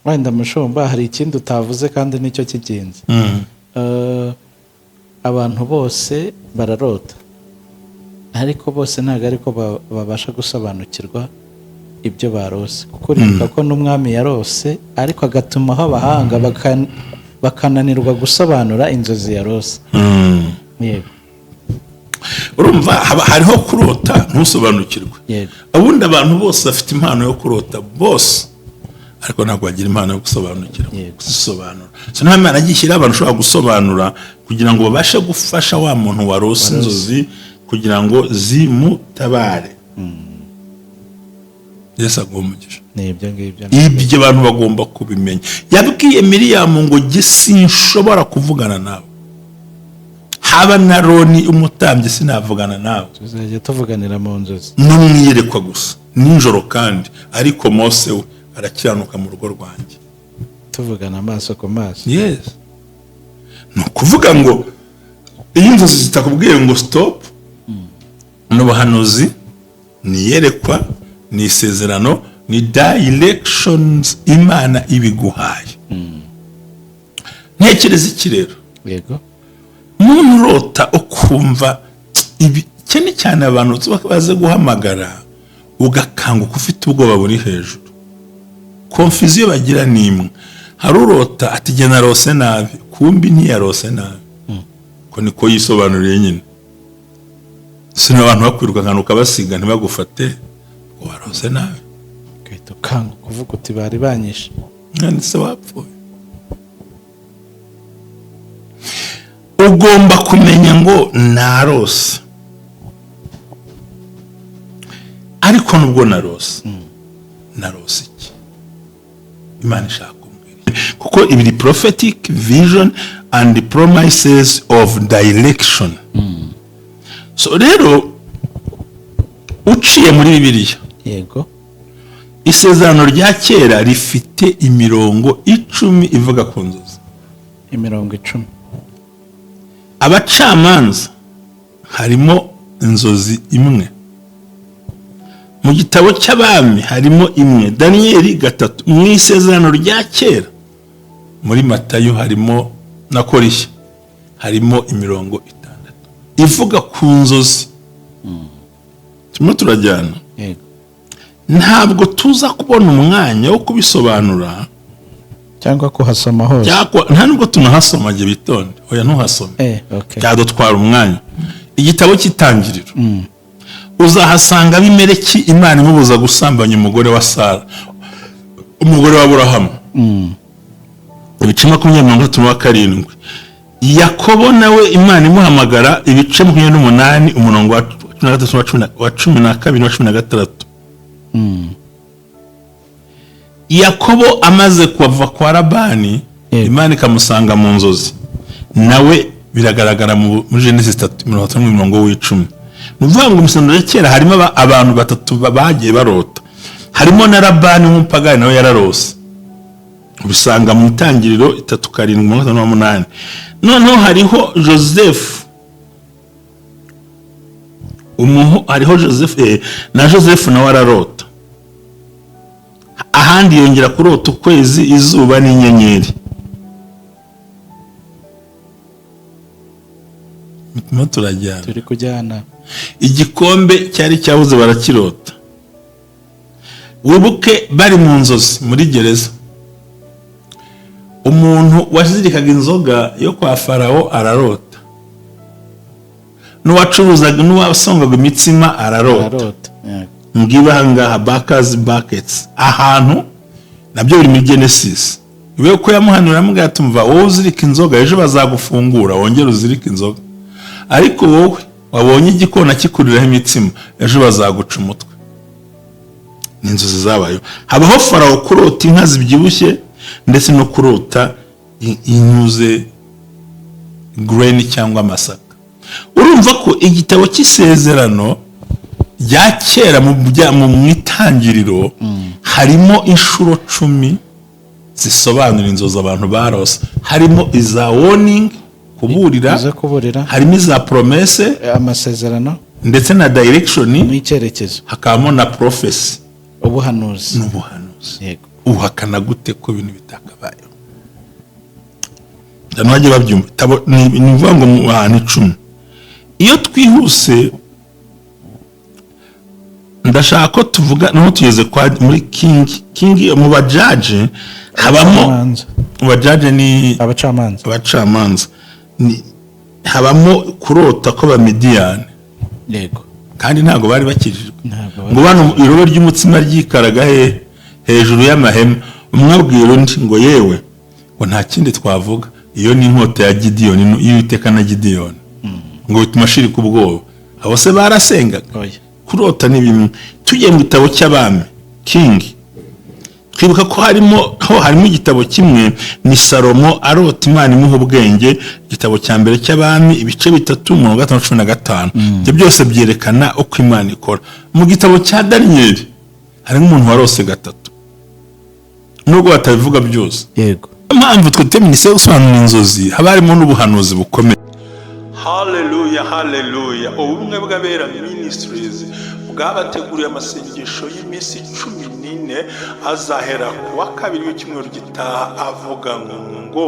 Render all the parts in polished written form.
wenda mushumba hari ikindi utavuze kandi nicyo kigenzi. Abantu bose bararota, ariko bose ntabwo ariko babasha gusobanukirwa ibyo barose, kuko uribuka ko n'umwami yarose ariko agatumaho abahanga bakananirwa gusobanura inzozi yarose. Yego. Urumva hariho kurota ntusobanukirwe. Yego. Ubundi abantu bose bafite impano yo kurota bose, ariko ntabwo bagira impano yo gusobanukirwa. Gusobanura so nta Imana agishyira abantu ushobora gusobanura kugira ngo babashe gufasha wa muntu warose inzozi kugira ngo zimutabare. Yesu agumugisha. Nibyo ngibyo. Ibyo abantu bagomba kubimenya. Yabwiye Miriyamu ngo sinshobora kuvugana nawe, haba na Aroni umutambyi sinavugana nawe, tuzajya tuvuganira mu nzozi no mwiyerekwa gusa ninjoro, kandi ariko Mose we arakiranuka mu rugo rwanjye, tuvugana amaso ku maso. Yes. No kuvuga ngo iyi nzozi zitakubwiye ngo stop, n'ubuhanuzi niyerekwa ni isezerano ni directions Imana ibiguhaye. Ntekereza iki rero? Yego. Umuntu urota ukumva ibi cyane abantu baze guhamagara ugakanguka ufite ubwoba buri hejuru. Confusion bagira nimwe. Hari urota ati jye narose nabi, kumbi ntiyarose nabi. Ko niko yisobanuriye nyine. Sino abantu bakwiruka nkanuka basiga ntibagufate ngo warose nabi. Kwita kangu kuvuga uti bari banyishe. Nanditse wapfuye. Ugomba kumenya ngo narose, ariko nubwo narose iki Imana ishaka kumbwira, kuko ibiri prophetic vision and the promises of direction. So rero uciye muri Bibiliya, yego, isezerano rya kera rifite imirongo 10 ivuga ku nzozi. Imirongo 10. Abacamanza harimo inzozi imwe, mu gitabo cy'abami harimo imwe, Daniyeli 3, mu isezerano rya kera muri Matayo harimo na Korishya harimo imirongo 6 ivuga ku nzozi. Turimo turajyana. Yego. Ntabwo tuza kubona umwanya wo kubisobanura cyangwa kuhasoma hose, nta nubwo tunahasoma gihe bitonde, oya ntuhasome. Okay. Cyadutwara umwanya. Igitabo cy'Itangiriro uzahasanga Abimeleki Imana imubuza gusambanya umugore wa Sara, umugore wa Aburahamu. Ibice 27. Yakobo nawe Imana imuhamagara, ibice 28 umurongo wa 13 wa 12 na 16. Yakobo amaze kuva kwa Labani, Imana ikamusanga mu nzozi, nawe biragaragara mu Genesis 3:10. Nuvuga ngo umusanduro kera harimo abantu batatu bagiye barota, harimo na Labani w'umupagani nawe yararose, ubisanga mu Itangiriro 3:7-8. Noneho hariho Joseph, hariho Joseph na Joseph nawe ararota. Ahandi yongera kurota ukwezi, izuba n'inyenyeri. Turajyana. Turi kujyana. Igikombe cyari cyabuze barakirota. Wibuke bari mu nzozi muri gereza, umuntu wazirikaga inzoga yo kwa Farawo ararota, n'uwacuruzaga n'uwasongaga imitsima ararota. Ngibanga bakers buckets ahantu nabyo biri muri Genesis. Iwe ko yamuhanura amubwira tumva wowe uzirika inzoga ejo bazagufungura wongera uzirika inzoga, ariko wowe wabonye igikona kikuriraho imitsima ejo bazaguca umutwe. N'inzozi zabayo. Habaho Farawo kurota inka zibyibushye ndetse no kurota inyuze grain cyangwa amasaka. Urumva ko igitabo cy'isezerano rya kera mu Itangiriro harimo inshuro 10 zisobanura inzozi abantu barose. Harimo iza warning, kuburira, harimo iza promesse, amasezerano, ndetse na direction n'icyerekezo, hakabamo na prophecy, ubuhanuzi. n'ubuhanuzi. Yego. uhakana gute ko ibintu bitakabayeho? Ntabwo babyumva. Ni ukuvuga ngo mu bantu 10 iyo twihuse, ndashaka ko tuvuga no tugeze kwa muri king mu bajaje habamo abajaje ni abacamanza habamo kurota ko ba Midiyani. Yego. Kandi ntago bari bakijijwe ngo bano irobe ry'umutsima ryikaraga hejuru y'amahema, umwabwira undi ngo yewe ngo nta kindi twavuga, iyo ni inkota ya Gideyoni, y'Uwiteka na Gideyoni, ngo bituma shirika ubwoba. Abo se barasengaga. Kurota ni bimwe. Tugiye mu gitabo cy'abami king, twibuka ko harimo igitabo kimwe ni Salomo arota Imana imuha ubwenge, igitabo cya mbere cy'abami ibice 3:15. Ibyo byose byerekana uko Imana ikora. Mu gitabo cya Daniyeli harimo umuntu warose 3 nubwo batabivuga byose. Yego. Impamvu twiteminise gusobanura inzozi haba harimo n'ubuhanuzi bukomeye. Haleluya. Ubumwe bw'abera ministries bwabateguriye amasengesho y'iminsi 14 azahera ku wa kabiri w'icyumweru gitaha, avuga ngo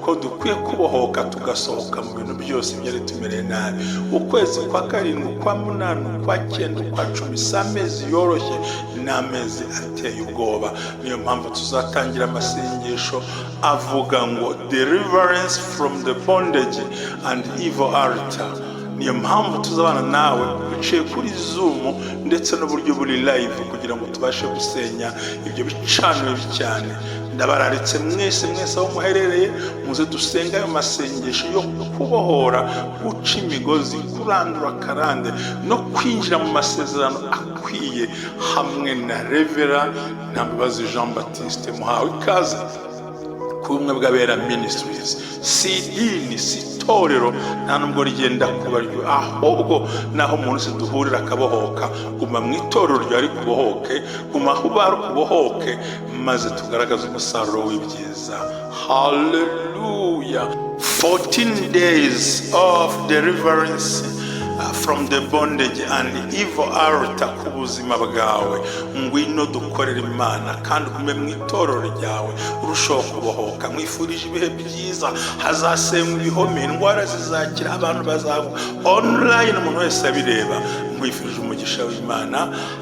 ko dukwiye kubohoka tugasohoka mu bintu byose byari tumereye nabi. Ukwezi kwa 7, kwa 8, kwa 9, kwa 10 s'amezi yoroshye n'amezi ateye ubwoba. Niyo mpamvu tuzatangira amasengesho avuga ngo deliverance from the bondage and evil altar. Niyo mpamvu tuzabana nawe biciye kuri Zoom ndetse n'uburyo buri live kugira ngo tubashe gusenya ibyo bicaniro cyane. Ndabararitse mwese aho muherereye, muze dusenga ayo masengesho yo kubohora, guca imigozi, kurandura karande no kwinjira mu masezerano akwiye hamwe na Revera Ntambabazi Jean Baptiste. Muhawe ikaze ku bumwe bw'abera ministries. Sidini sitorero nta nubwo rigenda kubaryo, ahubwo naho umuntu se duhurira akabohoka. Guma mu itorero ryari kubohoke, guma aho bari kubohoke, maze tugaragaza umusaruro w'ibyiza. Hallelujah. 14 days of deliverance from the bondage and evil altar ku buzima bwawe. Ngwino dukorera Imana kandi ugume mu itorero ryawe urushaho kubohoka. Mwifurije ibihe byiza, hazasenywa ibihome, indwara zizakira, abantu bazava online, umuntu wese abireba. Mwifurije umugisha w'Imana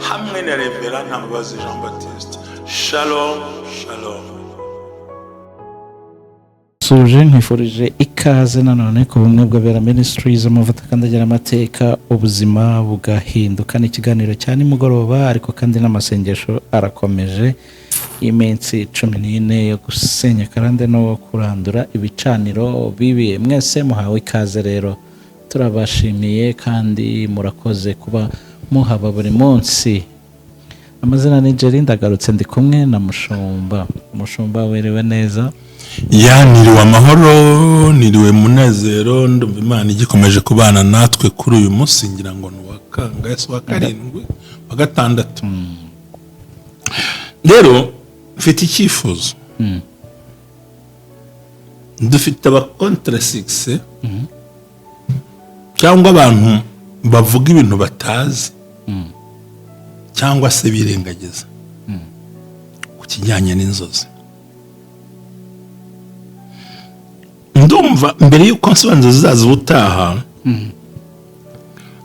hamwe na Revera Ntambabazi Jean Baptiste. Shalom. Suje nkwifurije ikaze nanone ku bumwe bw'abera ministries, amavuta kandi agira amateka, ubuzima bugahinduka. N'ikiganiro cyane nimugoroba, ariko kandi n'amasengesho arakomeje. Iminsi 14 yo gusenya karande no kurandura ibicaniro bibi. Mwese muhawe ikaze rero, turabashimiye kandi murakoze kuba muhaba buri munsi. Amazina ni Jerry, ndagarutse ndi kumwe na Mushumba. Werewe neza? Niriwe amahoro, niriwe munezero, ndumva Imana igikomeje kubana natwe kuri uyu munsi, ngira ngo ni wa 7, wa 6. Rero mfite icyifuzo. Dufite aba contre 6 cyangwa abantu bavuga ibintu batazi cyangwa se birengagiza ku kijyanye n'inzozi. Ndumva mbere y'uko nsobanura zizaza ubutaha,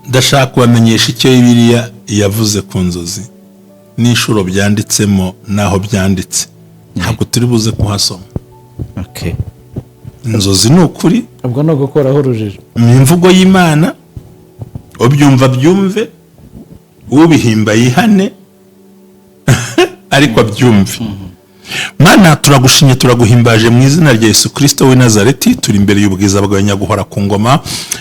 ndashaka kubamenyesha icyo Bibilia yavuze ku nzozi n'inshuro byanditsemo naho byanditse. Ntabwo turi buze kuhasoma. Okay. Inzozi ni ukuri, ubwo no gukoraho urujijo. Imvugo y'Imana, ubyumva byumve, ubihimba yihane ariko abyumve. Mana turagushimye turaguhimbaje mu izina rya Yesu Kristo w'i Nazareti. Turi imbere y'ubwiza bwawe nyaguhora ku ngoma.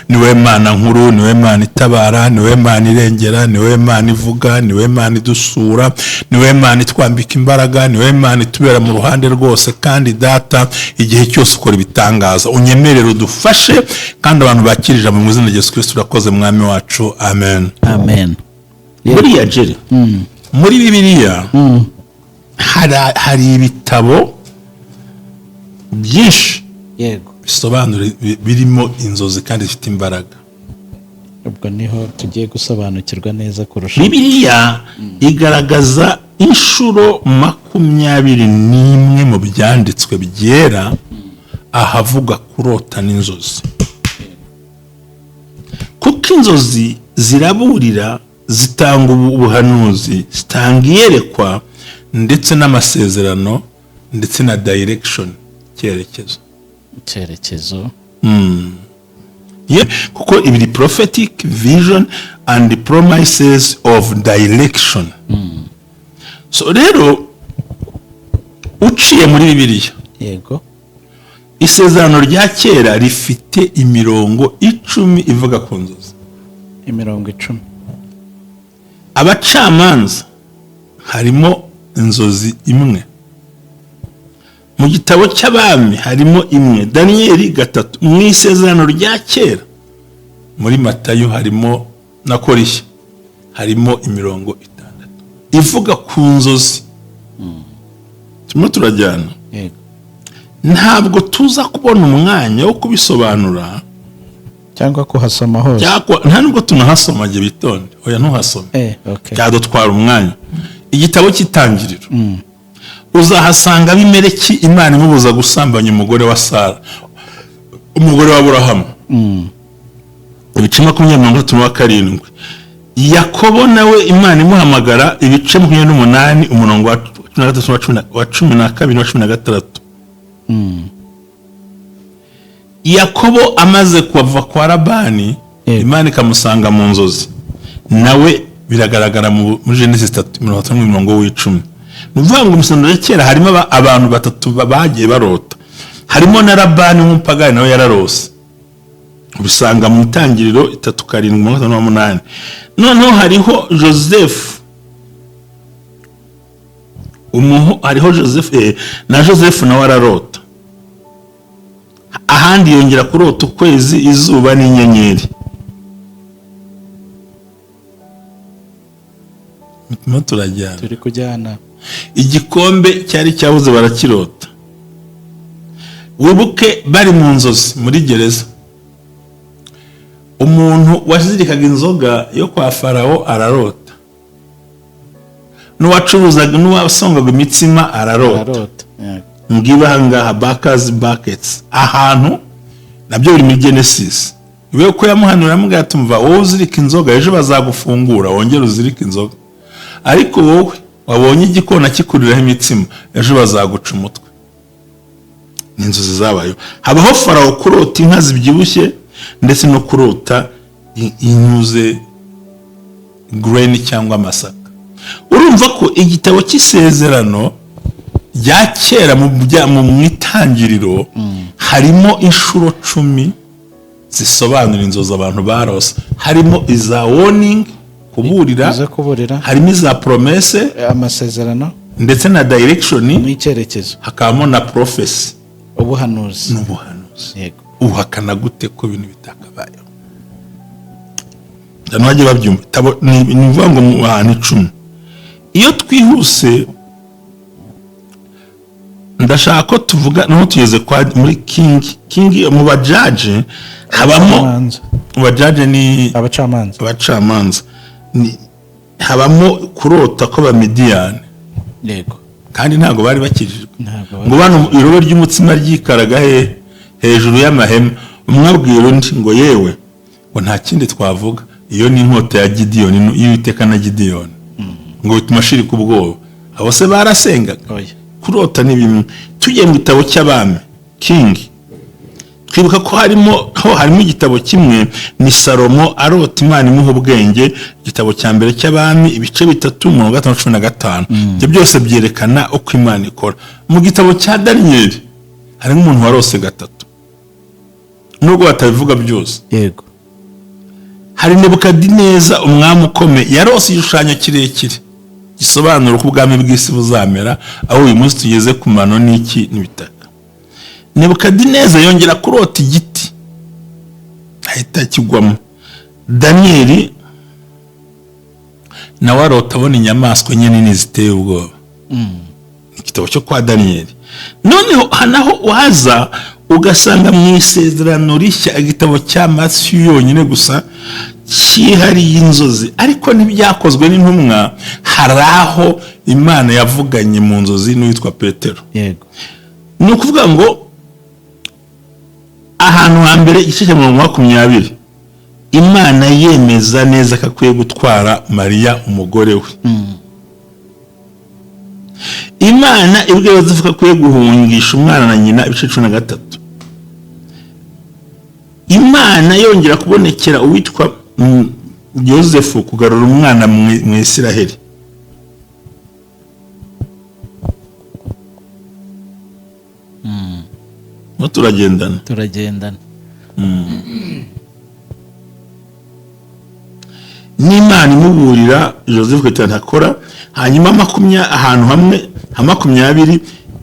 Niwe Mana nkuru, niwe Mana itabara, niwe Mana irengera, niwe Mana ivuga, niwe Mana idusura, niwe Mana itwambika imbaraga, niwe Mana itubera mu ruhande rwose. Kandi Data, igihe cyose ukora ibitangaza, unyemerere udufashe kandi abantu bakirije mu izina rya Yesu Kristo. Urakoze mwami wacu, amen. Buriya Jerry, muri Bibilia hari ibitabo byinshi bisobanura birimo inzozi kandi bifite imbaraga. ubwo niho tugiye gusobanukirwa neza kurusha. Bibiliya igaragaza inshuro 21 mu byanditswe byera ahavuga kurota n'inzozi. Kuko inzozi ziraburira, zitanga ubuhanuzi, zitanga iyerekwa ndetse n'amasezerano ndetse na direction, icyerekezo. Kuko ibiri prophetic vision and the promises of direction. So rero uciye muri Bibiliya, yego, isezerano rya kera rifite imirongo 10 ivuga ku nzozi. imirongo 10. Abacamanza harimo inzozi imwe. Mu gitabo cy'abami harimo imwe. Daniyeli 3. Mu isezerano rya kera muri Matayo harimo na Korishya harimo imirongo 6 ivuga ku nzozi. Turimo turajyana. Yego. Ntabwo tuza kubona umwanya wo kubisobanura cyangwa kuhasoma hose. Nta nubwo tunahasoma gihe bitonde. Oya ntuhasome. Okay. Cyadutwara umwanya. Igitabo cy'Itangiriro. Uzahasanga Abimeleki Imana imubuza gusambanya umugore wa Sara, umugore wa Aburahamu. Ibice 27. Yakobo nawe Imana imuhamagara, ibice 28 umurongo wa 13 wa 12 na 16. Yakobo amaze kuva kwa Labani, Imana ikamusanga mu nzozi. Nawe biragaragara mu Genesis 3:10. Nuvuga ngo umusandura kera harimo abantu 3 bagiye barota. Harimo na Labani w'umupagani nawe yararose. Ubisanga mu Itangiriro 3:7-8. Noneho hariho Joseph. Hariho Joseph na Joseph nawe ararota. Ahandi yongera kurota ukwezi, izuba n'inyenyeri. Turajyana. Turi kujyana. Igikombe cyari cyabuze barakirota. Wibuke bari mu nzozi muri gereza. Umuntu wazirikaga inzoga yo kwa Farawo ararota. N'uwacuruzaga n'uwasongaga imitsima ararota. Ngibahangaha buckets ahantu nabyo biri muri Genesis. Iwe ko yamuhanura amubwira tumva wowe uzirika inzoga ejo bazagufungura wongera uzirika inzoga. Ariko wowe wabonye igikona kikuriraho imitsima ejo bazaguca umutwe. N'inzozi zabayo. Habaho Farawo kurota inka zibyibushye ndetse no kurota inyuze grain cyangwa amasaka. Urumva ko igitabo cy'isezerano rya kera mu Itangiriro harimo inshuro 10 zisobanura inzozi abantu barose. Harimo iza warning, kuburira, harimo iza promesse, amasezerano ndetse na direction n'icyerekezo. Hakabamo na prophecy, ubuhanuzi. Yego. Uhakana gute ko ibintu bitakabayeho? Ndanwaje babyumva. Ni mvuga ngo mu 10. Iyo twihuse ndashaka ko tuvuga no tugeze kwa muri king mu bajaje habamo bajaje ni abacamanza habamo kurota ko ba Midian. Yego. Kandi ntago bari bakijijwe ngo bano irobe ry'umutsima ryikaraga hejuru y'amahema. Umwabwira undi ngo yewe ngo nta kindi twavuga, iyo ni inkota ya Gideon, y'Uwiteka na Gideon. Ngo bituma shirika ubwoba. Abo se barasengaga. Kurota ni bimwe. Tugiye mu gitabo cy'abami King, twibuka ko harimo igitabo kimwe ni Salomo arota Imana imuha ubwenge. Igitabo cya mbere cy'abami ibice 3:15. Ibyo byose byerekana uko Imana ikora. Mu gitabo cya Daniyeli harimo umuntu warose 3 nubwo batabivuga byose. Yego. Hari Nebukadineza umwami ukomeye yarose igishushanyo kirekire gisobanura uko ubwami bw'isi buzamera, aho uyu munsi tugeze ku mano n'iki n'ibitaka. Nebukadineza yongera kurota igiti ahita kigwamo. Daniyeli nawe arota abona inyamaswa nyine ziteye ubwoba. Igitabo cyo kwa Daniyeli. Noneho hanaho waza ugasanga mu isezerano rishya igitabo cya Matthew yonyine gusa cyihariye inzozi, ariko n'ibyakozwe n'intumwa hari aho Imana yavuganye mu nzozi n'uwitwa Petero. Yego. Ni ukuvuga ngo ahantu hambere igice cya 20 Imana yemeza neza ko akwiye gutwara Mariya umugore we. Imana ibwiye Yosefu ko akwiye guhungisha umwana na nyina ibice 13. Imana yongera kubonekera uwitwa Yosefu kugarura umwana mu Isiraheli. Turagendana. N'Imana imuburira Yosefu ko ntakora, hanyuma ahantu hamwe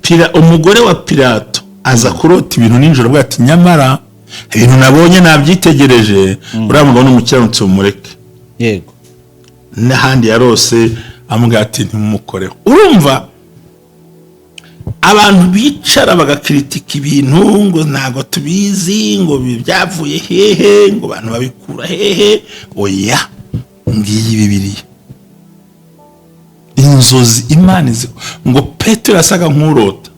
20 umugore wa Pilato aza kurota ibintu ninjoro bwati nyamara ibintu nabonye nabyitegereje uriya mugabo n'umukiranutsi umureke. Yego. N'ahandi yarose amubwira ati ntimumukoreho. Urumva abantu bicara bagakritika ibintu ngo ntago tubizi, ngo byavuye hehe, ngo abantu babikura hehe. Oya, ngiyi Bibilia inzozi Imana izi ngo Petero asaga nk'urota.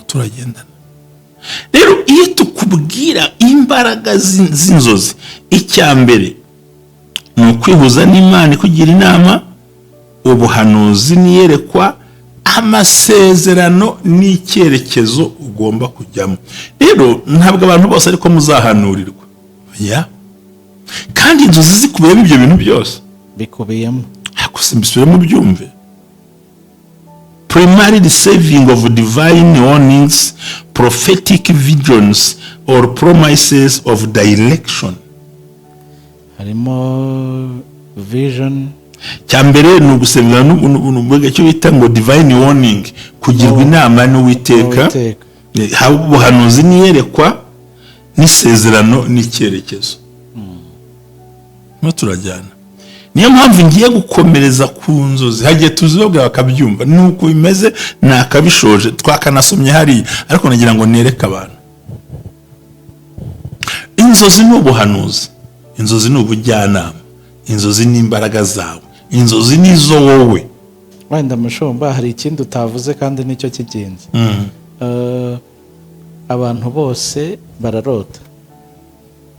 Turagendana. Rero iyo tukubwira imbaraga z'inzozi, icyambere ni ukwihuza n'Imana kugira inama, ubuhanuzi niyerekwa, amasezerano n'icyerekezo ugomba kujyamo. Rero ntabwo abantu bose ariko muzahanurirwa. Ya. Kandi inzozi zikubiyemo ibyo bintu byose. Bikubiyemo. Mbisubiremo byumve. Primary receiving of divine warnings, prophetic visions or promises of direction. Harimo vision. Cyambere ni ugusengera n'ubwo cyo bita ngo divine warning, kugirwa inama n'Uwiteka. Haba ubuhanuzi niyerekwa n'isezerano n'icyerekezo. Turajyana. Niyo mpamvu ngiye gukomereza ku nzozi, hagiye tuzibabwira bakabyumva nuko bimeze, nakabishoje twakanasomye hari, ariko nagira ngo nereke abantu. Inzozi ni ubuhanuzi, inzozi ni ubujyanama, inzozi ni imbaraga zawe, inzozi ni zo wowe. Wenda mushomba hari ikindi utavuze kandi nicyo kigenzi. Abantu bose bararota,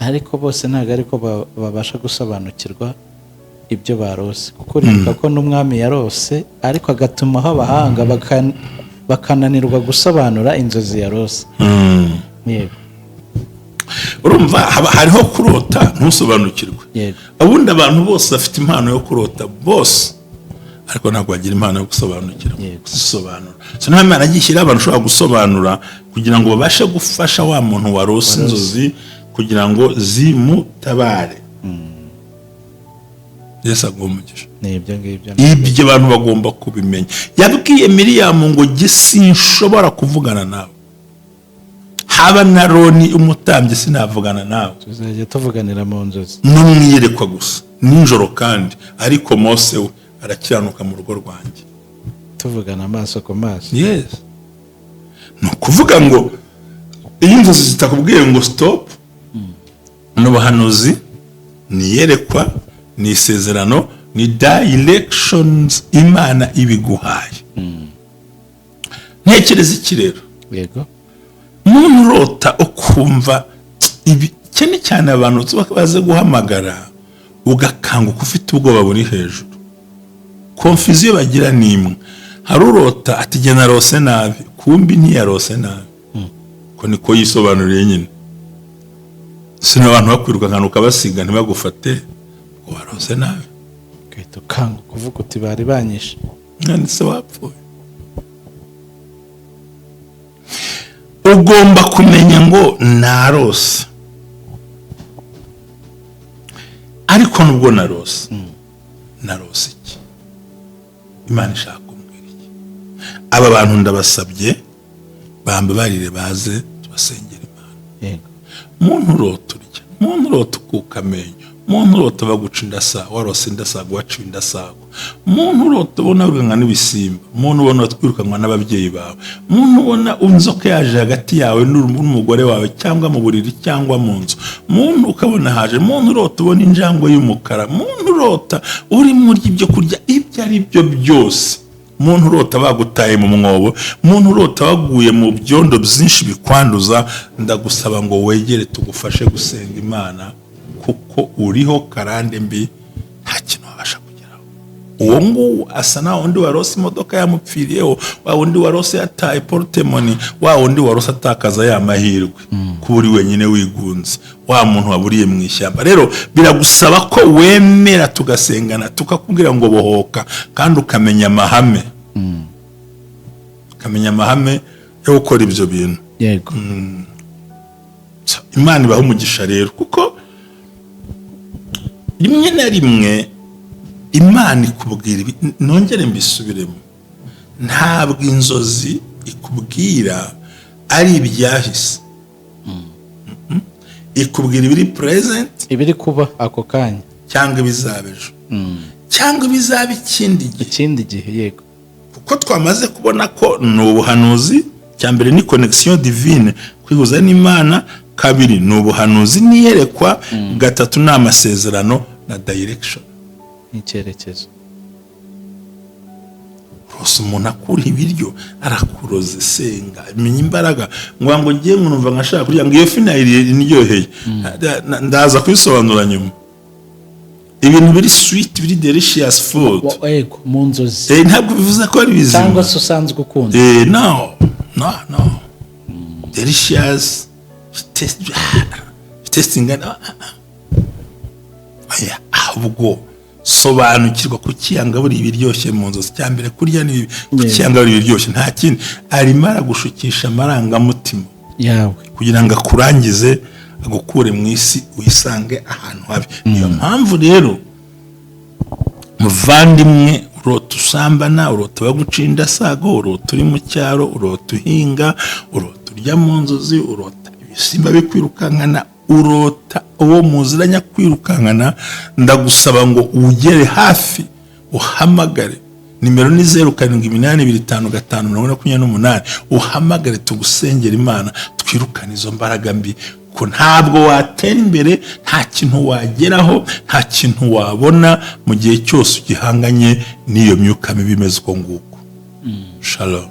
ariko bose ntabwo ariko babasha gusobanukirwa ibyo barose, kuko uribuka ko n'umwami yarose ariko agatumaho abahanga bakananirwa gusobanura inzozi yarose. Yego. Urumva hariho kurota ntusobanukirwe. Yego. Abundi abantu bose bafite impano yo kurota bose, ariko ntabwo bagira impano yo gusobanukirwa. Gusobanura nta Imana agishyira abantu ushobora gusobanura kugira ngo babashe gufasha wa muntu warose inzozi kugira ngo zimutabare. Yesu agumugisha. Ibyo abantu bagomba kubimenya. Yabwiye Miriyamu ngo sinshobora kuvugana nawe, haba na Aroni umutambyi sinavugana nawe, tuzajya tuvuganira mu nzozi n'umwiyerekwa gusa ninjoro, kandi ariko Mose we arakiranuka mu rugo rwanjye, tuvugana amaso ku maso. Yes. No kuvuga ngo iyi nzozi zitakubwiye ngo stop, n'ubuhanuzi niyerekwa, ni isezerano, ni directions Imana ibiguhaye. Ntekereza iki rero? Yego. Umuntu urota ukumva cyane cyane abantu baze guhamagara ugakanguka ufite ubwoba buri hejuru, confusion bagira nimwe. Hari urota ati jye narose nabi, kumbi ntiyarose nabi, ko niko yisobanuriye nyine. Sino abantu bakwiruka nkanuka basiga ntibagufate ngo warose nabi, kahita ukanguka uvuga uti bari banyishe, nanditse wapfuye. Ugomba kumenya ngo narose, ariko nubwo narose iki? Imana ishaka kumbwira iki? Aba bantu ndabasabye bambabarire baze tubasengera Imana. Yego. Muntu urota urya, muntu urota ukuka amenyo, muntu urota baguca indasa warose indasago waciwe indasago, muntu urota ubona wirukanwa n'ibisimba, muntu ubona twirukanwa n'ababyeyi bawe, muntu ubona inzoka yaje hagati yawe n'umugore wawe cyangwa mu buriri cyangwa mu nzu, muntu ukabona haje, muntu urota ubona injangwe y'umukara, muntu urota uri muri ibyo kurya ibyo ari byo byose, muntu urota bagutaye mu mwobo, muntu urota waguye mu byondo byinshi bikwanduza, ndagusaba ngo wegere tugufashe gusenga Imana, kuko uriho karande mbi nta kintu wabasha kugeraho. Uwo nguwo asa na wundi warose imodoka yamupfiriyeho, wa wundi warose yataye portemoni, wa wundi warose atakaza ya mahirwe kuba uri wenyine wigunze, wa muntu waburiye mu ishyamba. Rero biragusaba ko wemera tugasengana, tukakubwira ngo bohoka, kandi ukamenya amahame, ukamenya amahame yo gukora ibyo bintu. Yego. Imana ibaha umugisha rero, kuko rimwe na rimwe Imana ikubwira, nongere mbisubiremo, ntabwo inzozi ikubwira ari ibyahise, ikubwira ibiri present, ibiri kuba ako kanya, cyangwa ibizaba ejo, cyangwa ibizaba ikindi gihe. Yego. Kuko twamaze kubona ko ni ubuhanuzi, cya mbere ni connection divine, kwihuza n'Imana, kabiri ni ubuhanuzi n'iyerekwa, gatatu ni amasezerano na direction, n'icyerekezo. rwose umuntu akura ibiryo arakuroze, senga, menya imbaraga, ngo ngiye nkumva nkashaka kurya, ngo iyo fi niryoheye, ndaza kubisobanura nyuma. Ibintu biri sweet, biri delicious food, Yego, mu nzozi. Ntabwo bivuze ko ari bizima, cyangwa se usanzwe ukunda. No. Delicious, tasting, ahubwo sobanukirwa kukiyanga buri ibiryoshye mu nzozi, cyambere kurya ni kukiyanga buri ibiryoshye, nta kindi arimo aragushukisha amarangamutima yawe kugira ngo akurangize, agukure mu isi wisange ahantu habi. Niyo mpamvu rero muvandimwe, urota usambana, urota baguca indasago, urota uri mu cyaro, urota uhinga, urota urya mu nzozi, urota ibisimba bikwirukankana, urota uwo muziranya kwirukankana, ndagusaba ngo ugere hafi uhamagare. Nimero ni 0788255028, uhamagare tugusengera Imana, twirukane izo mbaraga mbi, ko ntabwo watera imbere, nta kintu wageraho, nta kintu wabona mu gihe cyose ugihanganye n'iyo myuka mibi imeze uko nguko. Shalom.